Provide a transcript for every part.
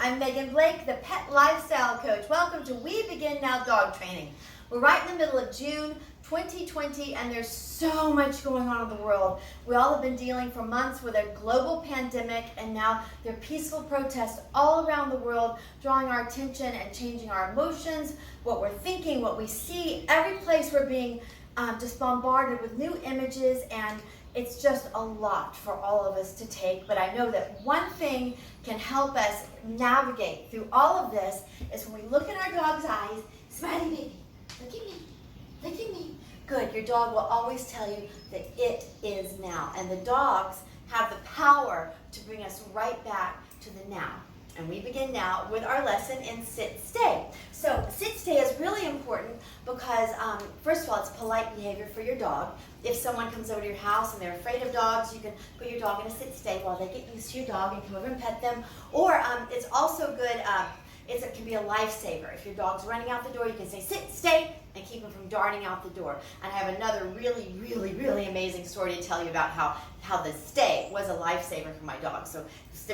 I'm Megan Blake, the Pet Lifestyle Coach. Welcome to We Begin Now Dog Training. We're right in the middle of June 2020 and there's so much going on in the world. We all have been dealing for months with a global pandemic, and now there are peaceful protests all around the world drawing our attention and changing our emotions, what we're thinking, what we see. Every place we're being just bombarded with new images, and it's just a lot for all of us to take. But I know that one thing can help us navigate through all of this is when we look in our dog's eyes. Smiley baby, look at me, look at me. Good, your dog will always tell you that it is now. And the dogs have the power to bring us right back to the now. And we begin now with our lesson in sit stay. So sit stay is really important because first of all, it's polite behavior for your dog. If someone comes over to your house and they're afraid of dogs, you can put your dog in a sit stay while they get used to your dog and come over and pet them. Or it's also good, it can be a lifesaver. If your dog's running out the door, you can say sit, stay, and keep them from darting out the door. And I have another really amazing story to tell you about how the stay was a lifesaver for my dog. So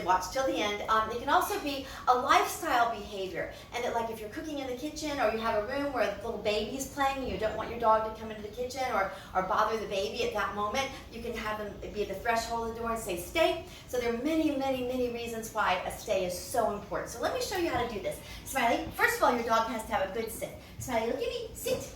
watch till the end. It can also be a lifestyle behavior. And that, like if you're cooking in the kitchen or you have a room where a little baby's playing and you don't want your dog to come into the kitchen or bother the baby at that moment, you can have them be at the threshold of the door and say stay. So there are many reasons why a stay is so important. So let me show you how to do this. Smiley, first of all, your dog has to have a good sit. Smiley, look at me, sit.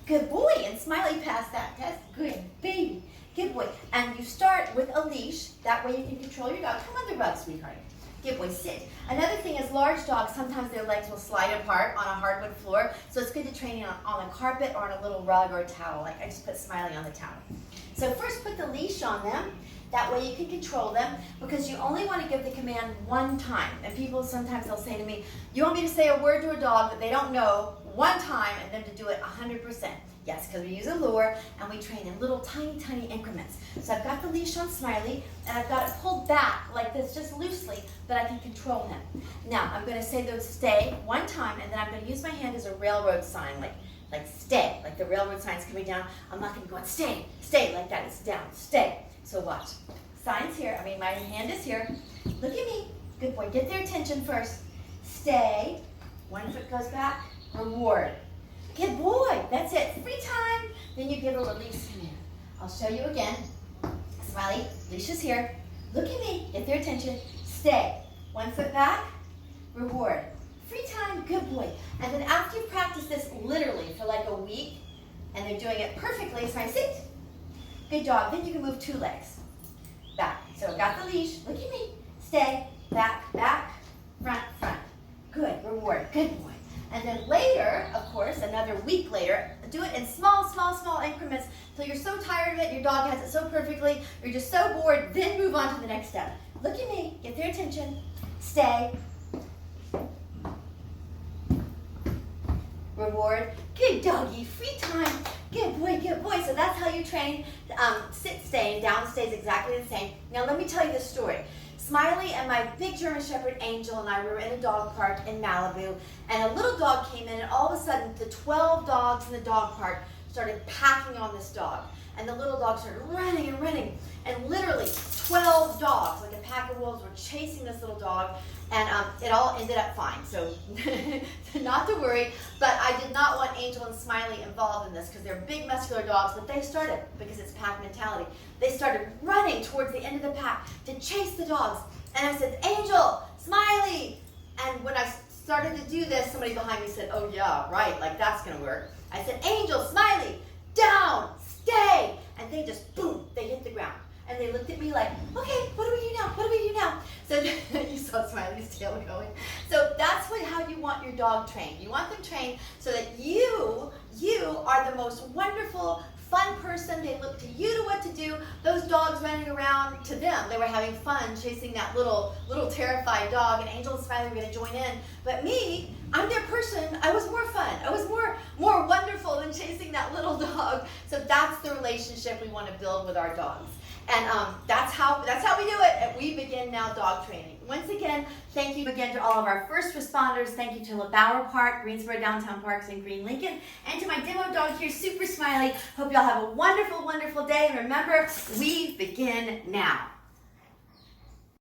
Good boy. And Smiley passed that test. Good baby. Good boy. And you start with a leash. That way you can control your dog. Come on the rug, sweetheart. Good boy, sit. Another thing is large dogs, sometimes their legs will slide apart on a hardwood floor. So it's good to train on a carpet or on a little rug or a towel. Like I just put Smiley on the towel. So first put the leash on them. That way you can control them, because you only want to give the command one time. And people sometimes they'll say to me, you want me to say a word to a dog that they don't know one time and then to do it 100%. Yes, because we use a lure and we train in little tiny increments. So I've got the leash on Smiley and I've got it pulled back like this, just loosely, but I can control him. Now I'm going to say those stay one time, and then I'm going to use my hand as a railroad sign, like stay, like the railroad sign's coming down. I'm not going to be going stay, stay like that. It's down, stay. So watch. Sign's here. My hand is here. Look at me. Good boy. Get their attention first. Stay. One foot goes back. Reward. Good boy. That's it. Free time. Then you give a release command. I'll show you again. Smiley, leash is here. Look at me. Get their attention. Stay. One foot back. Reward. Free time. Good boy. And then after you've practiced this literally for like a week, and they're doing it perfectly, Smiley, sit. Good job. Then you can move 2 legs. Back. So I've got the leash. Look at me. Stay. Back, front. Good. Reward. Good boy. And then later, of course, another week later, do it in small increments till you're so tired of it, your dog has it so perfectly, you're just so bored, then move on to the next step. Look at me. Get their attention. Stay. Reward. Good doggy. Free time. Good boy, good boy. So that's how you train sit, stay, and down stay is exactly the same. Now let me tell you this story. Smiley and my big German Shepherd Angel and I were in a dog park in Malibu, and a little dog came in, and all of a sudden the 12 dogs in the dog park started packing on this dog. And the little dog started running, and literally 12 dogs, like a pack of wolves, were chasing this little dog, and it all ended up fine. So not to worry, but I did not want Angel and Smiley involved in this because they're big muscular dogs, but they started, because it's pack mentality, they started running towards the end of the pack to chase the dogs. And I said, Angel, Smiley. And when I started to do this, somebody behind me said, oh yeah, right, like that's gonna work. I said, Angel, Smiley, down, stay. And they just, boom, they hit the ground. And they looked at me like, okay, what do we do now? What do we do now? So you saw Smiley's tail going. So that's how you want your dog trained. You want them trained so that you are the most wonderful, fun person. They look to you to what to do. Those dogs running around, to them, they were having fun chasing that little terrified dog, and Angel and Smiley were going to join in. But me, I'm their person. I was more fun. I was more wonderful than chasing that little dog. So that's the relationship we want to build with our dogs. And that's how we do it at We Begin Now Dog Training. Once again, thank you again to all of our first responders. Thank you to LaBauer Park, Greensboro Downtown Parks, and Green Lincoln. And to my demo dog here, Super Smiley. Hope y'all have a wonderful day. And remember, we begin now.